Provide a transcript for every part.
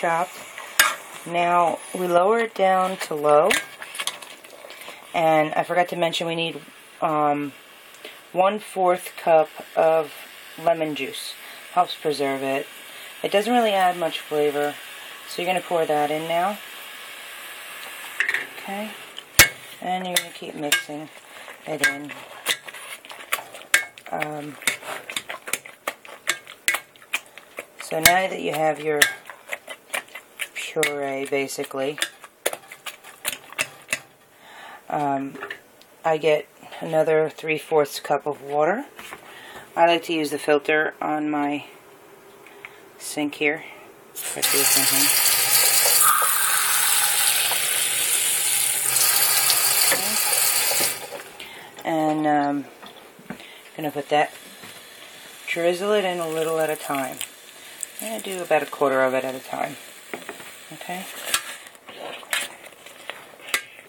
chopped. Now we lower it down to low. And I forgot to mention we need 1/4 cup of lemon juice. Helps preserve it. It doesn't really add much flavor. So you're going to pour that in now. Okay. And you're going to keep mixing it in. So now that you have your puree, basically, I get another 3/4 cup of water. I like to use the filter on my sink here. And I'm going to put that, drizzle it in a little at a time. I'm going to do about 1/4 of it at a time. Okay?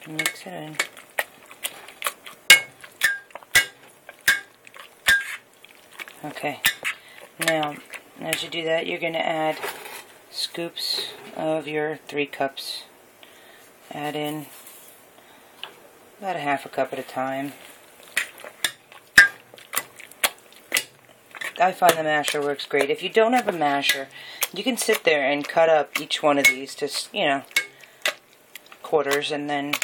Mix it in. Okay. Now, as you do that, you're going to add scoops of your 3 cups. Add in about 1/2 cup at a time. I find the masher works great. If you don't have a masher, you can sit there and cut up each one of these to, you know, quarters, and then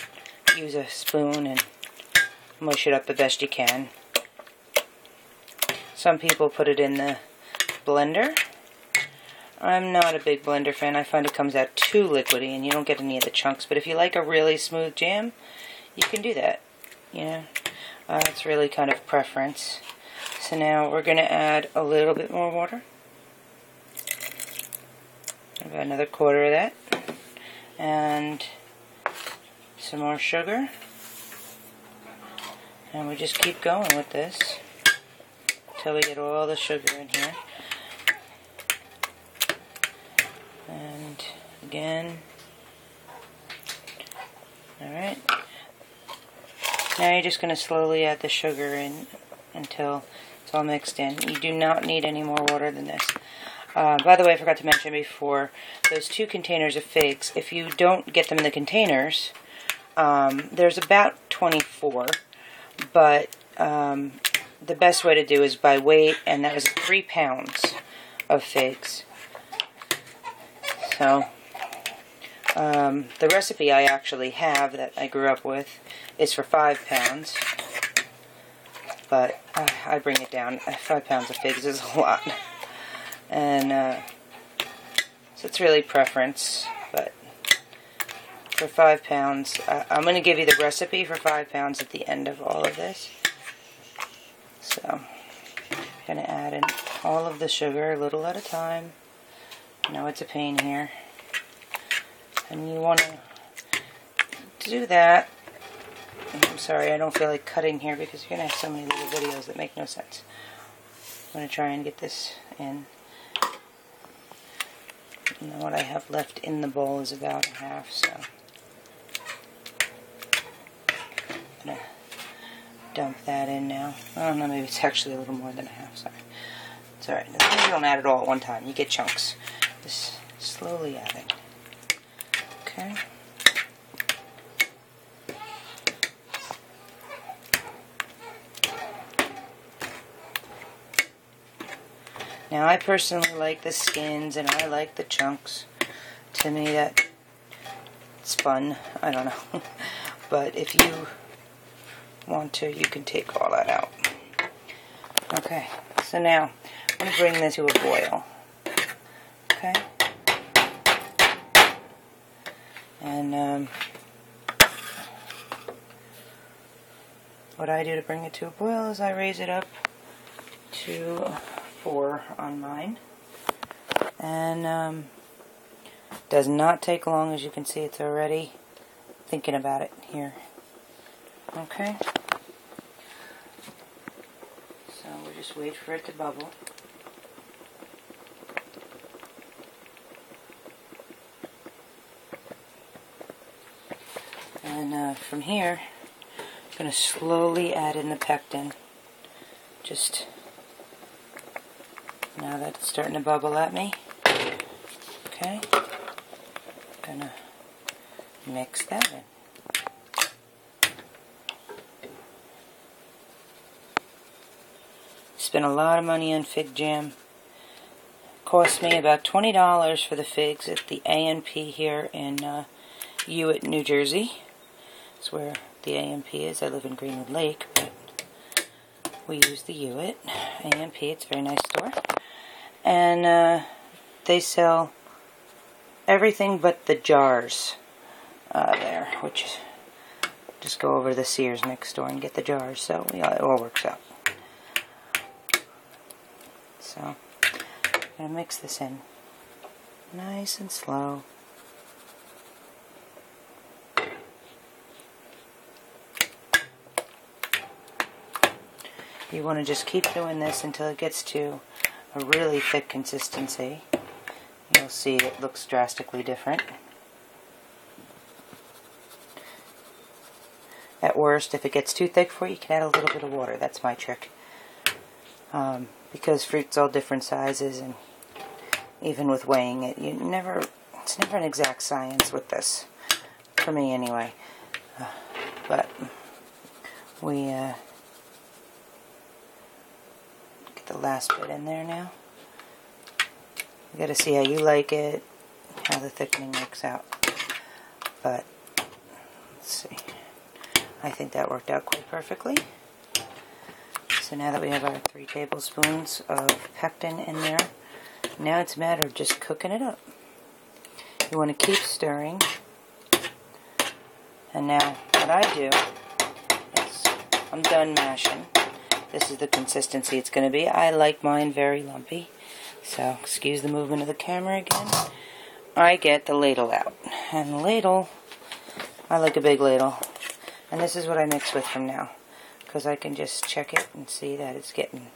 use a spoon and mush it up the best you can. Some people put it in the blender. I'm not a big blender fan. I find it comes out too liquidy and you don't get any of the chunks. But if you like a really smooth jam, you can do that. You know, it's really kind of preference. So now we're going to add a little bit more water. About another 1/4 of that. And some more sugar. And we just keep going with this until we get all the sugar in here. And again. Alright. Now you're just going to slowly add the sugar in until it's all mixed in. You do not need any more water than this. By the way, I forgot to mention before, those 2 containers of figs, if you don't get them in the containers, there's about 24, but the best way to do is by weight, and that was 3 pounds of figs. So, the recipe I actually have that I grew up with is for 5 pounds. But I bring it down. 5 pounds of figs is a lot. And so it's really preference. But for 5 pounds, I'm going to give you the recipe for 5 pounds at the end of all of this. So I'm going to add in all of the sugar a little at a time. I know it's a pain here. And you want to do that. I'm sorry, I don't feel like cutting here because you're going to have so many little videos that make no sense. I'm going to try and get this in. And what I have left in the bowl is about 1/2, so I'm going to dump that in now. Oh no, maybe it's actually a little more than 1/2, sorry. It's alright, as long as you don't add it all at one time, you get chunks. Just slowly adding. Okay. Now I personally like the skins and I like the chunks. To me it's fun. I don't know. But if you want to, you can take all that out. Okay, so now I'm going to bring this to a boil. Okay? And what I do to bring it to a boil is I raise it up to 4 on mine, and does not take long. As you can see, it's already thinking about it here. Okay, so we'll just wait for it to bubble. And from here, I'm going to slowly add in the pectin. Just now that it's starting to bubble at me. Okay. gonna mix that in. Spent a lot of money on fig jam. Cost me about $20 for the figs at the A&P here in Hewitt, New Jersey. That's where the A&P is. I live in Greenwood Lake, but we use the Hewitt A&P. It's a very nice store. And they sell everything but the jars there, which just go over to the Sears next door and get the jars. So yeah, it all works out. So I'm going to mix this in nice and slow. You want to just keep doing this until it gets to a really thick consistency. You'll see it looks drastically different. At worst, if it gets too thick for you, you can add a little bit of water. That's my trick. Because fruit's all different sizes, and even with weighing it, it's never an exact science with this, for me anyway. But we get the last bit in there now. You got to see how you like it, how the thickening works out. But let's see. I think that worked out quite perfectly. So now that we have our 3 tablespoons of pectin in there, now it's a matter of just cooking it up. You want to keep stirring. And now what I do is I'm done mashing. This is the consistency it's going to be. I like mine very lumpy. So excuse the movement of the camera again. I get the ladle out. And the ladle, I like a big ladle. And this is what I mix with from now, because I can just check it and see that it's getting...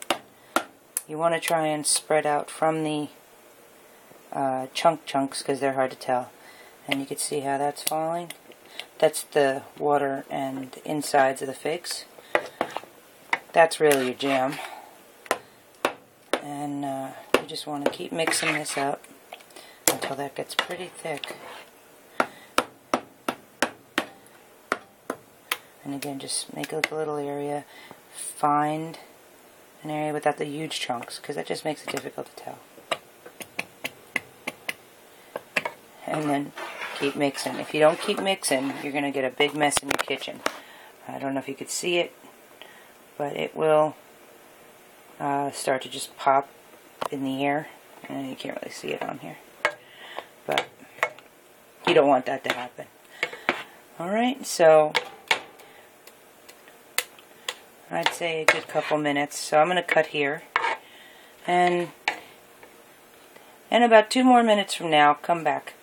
You want to try and spread out from the chunks, because they're hard to tell. And you can see how that's falling. That's the water and insides of the figs. That's really your jam. And you just want to keep mixing this up until that gets pretty thick. And again, just make a little area. Find an area without the huge chunks, because that just makes it difficult to tell. And then keep mixing. If you don't keep mixing, you're going to get a big mess in your kitchen. I don't know if you could see it, but it will start to just pop in the air. And you can't really see it on here. But you don't want that to happen. Alright, so I'd say a good couple minutes. So I'm going to cut here. And in about 2 more minutes from now, come back.